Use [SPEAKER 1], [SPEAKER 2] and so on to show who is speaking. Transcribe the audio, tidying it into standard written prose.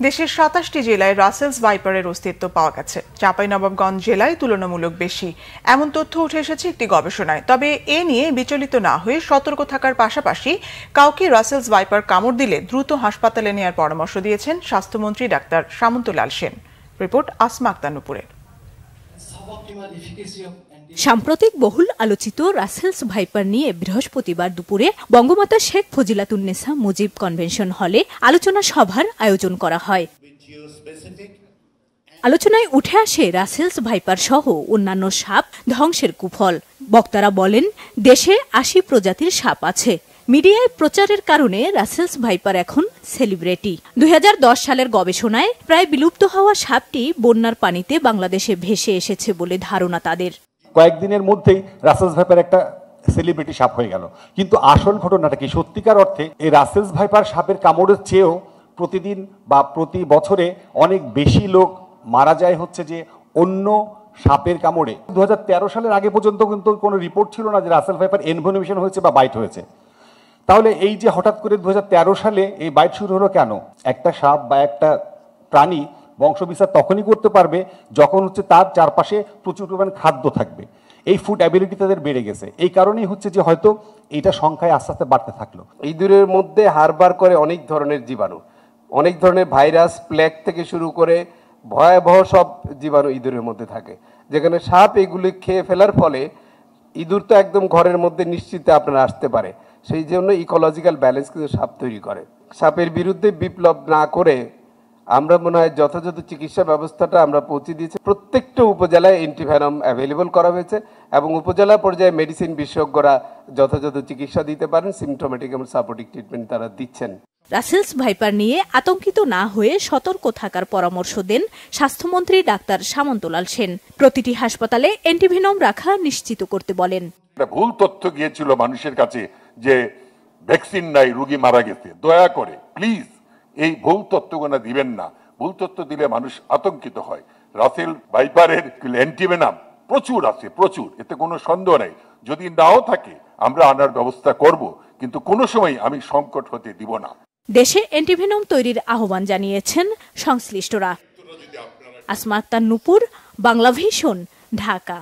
[SPEAKER 1] দেশের ২৭টি জেলায় রাসেলস ভাইপারের অস্তিত্ব পাওয়া গেছে। চাঁপাইনবাবগঞ্জ জেলায় তুলনামূলক বেশি, এমন তথ্য উঠে এসেছে একটি গবেষণায়। তবে এ নিয়ে বিচলিত না হয়ে সতর্ক থাকার পাশাপাশি কাউকে রাসেলস ভাইপার কামড় দিলে দ্রুত হাসপাতালে নেওয়ার পরামর্শ দিয়েছেন স্বাস্থ্যমন্ত্রী ডাক্তার সামন্তলাল সেন। রিপোর্ট আসমা আক্তার নুপুরের।
[SPEAKER 2] সাম্প্রতিক বহুল আলোচিত রাসেলস ভাইপার নিয়ে বৃহস্পতিবার দুপুরে বঙ্গমাতা শেখ ফজিলাতুন্নেসা মুজিব কনভেনশন হলে আলোচনা সভার আয়োজন করা হয়। আলোচনায় উঠে আসে রাসেলস ভাইপার সহ অন্যান্য সাপ ধ্বংসের কুফল। বক্তারা বলেন, দেশে ৮০ প্রজাতির সাপ আছে। মিডিয়ায় প্রচারের কারণে রাসেলস ভাইপার এখন সেলিব্রিটি। ২০১০ সালের গবেষণায় প্রায় বিলুপ্ত হওয়া সাপটি বন্যার পানিতে বাংলাদেশে ভেসে এসেছে বলে ধারণা তাদের।
[SPEAKER 3] কয়েকদিনের মধ্যেই রাসেলস ভাইপার একটা সেলিব্রিটি সাপ হয়ে গেল। কিন্তু আসল ঘটনাটা কি? সত্যিকার অর্থে এই রাসেলস ভাইপার সাপের কামড়ের চেয়েও প্রতিদিন বা প্রতি বছরে অনেক বেশি লোক মারা যায় হচ্ছে যে অন্য সাপের কামড়ে। ২০১৩ সালের আগে পর্যন্ত কিন্তু কোনো রিপোর্ট ছিল না যে রাসেল ভাইপার এনভেনোমিশন হয়েছে বা বাইট হয়েছে। তাহলে এই যে হঠাৎ করে ২০১৩ সালে এই বাইট শুরু হলো কেন? একটা সাপ বা একটা প্রাণী বংশবিস্তার তখনই করতে পারবে যখন হচ্ছে তার চারপাশে প্রচুর পরিমাণ খাদ্য থাকবে। এই ফুড অ্যাবিলিটি তাদের বেড়ে গেছে। এই কারণেই হচ্ছে যে হয়তো এইটা সংখ্যায় আস্তে আস্তে বাড়তে থাকলো।
[SPEAKER 4] ইঁদুরের মধ্যে হারবার করে অনেক ধরনের জীবাণু, অনেক ধরনের ভাইরাস, প্লেগ থেকে শুরু করে ভয়াবহ সব জীবাণু ইঁদুরের মধ্যে থাকে। যেখানে সাপ এগুলি খেয়ে ফেলার ফলে ইঁদুর তো একদম ঘরের মধ্যে নিশ্চিন্তে আপনারা আসতে পারে। সেই জন্য ইকোলজিক্যাল ব্যালেন্স কিন্তু সাপ তৈরি করে। সাপের বিরুদ্ধে বিপ্লব না করে আমরা মনে হয় যথাযথ চিকিৎসা ব্যবস্থাটা আমরা পৌঁছে দিয়েছি। প্রত্যেকটা উপজেলায় অ্যান্টিভেনম অ্যাভেলেবল করা হয়েছে এবং উপজেলা পর্যায়ে মেডিসিন বিশেষজ্ঞরা যথাযথ চিকিৎসা দিতে পারেন। সিমটোমেটিক এবং সাপোর্টিভ ট্রিটমেন্ট তারা দিচ্ছেন।
[SPEAKER 2] রাসেলস ভাইপার নিয়ে আতঙ্কিত না হয়ে সতর্ক থাকার পরামর্শ দেন স্বাস্থ্যমন্ত্রী ডাক্তার সামন্তলাল সেন। প্রতিটি হাসপাতালে অ্যান্টিভেনম রাখা নিশ্চিত করতে বলেন।
[SPEAKER 5] ভুল তথ্য গিয়েছিল মানুষের কাছে যে ভ্যাকসিন নাই, রোগী মারা গেছে। দয়া করে প্লিজ এই ভুল তথ্যগুলো দিবেন না। ভুল তথ্য দিলে মানুষ আতঙ্কিত হয়। রাসেল ভাইপারের অ্যান্টিভেনম প্রচুর আছে, প্রচুর, এতে কোনো সন্দেহ নাই। যদি নাও থাকে আমরা আনার ব্যবস্থা করব, কিন্তু কোনো সময় আমি সংকট হতে দিব না।
[SPEAKER 2] দেশে অ্যান্টিভেনম তৈরির আহ্বান জানিয়েছেন সংশ্লিষ্টরা। আসমা আক্তার নুপুর, বাংলা ভিশন, ঢাকা।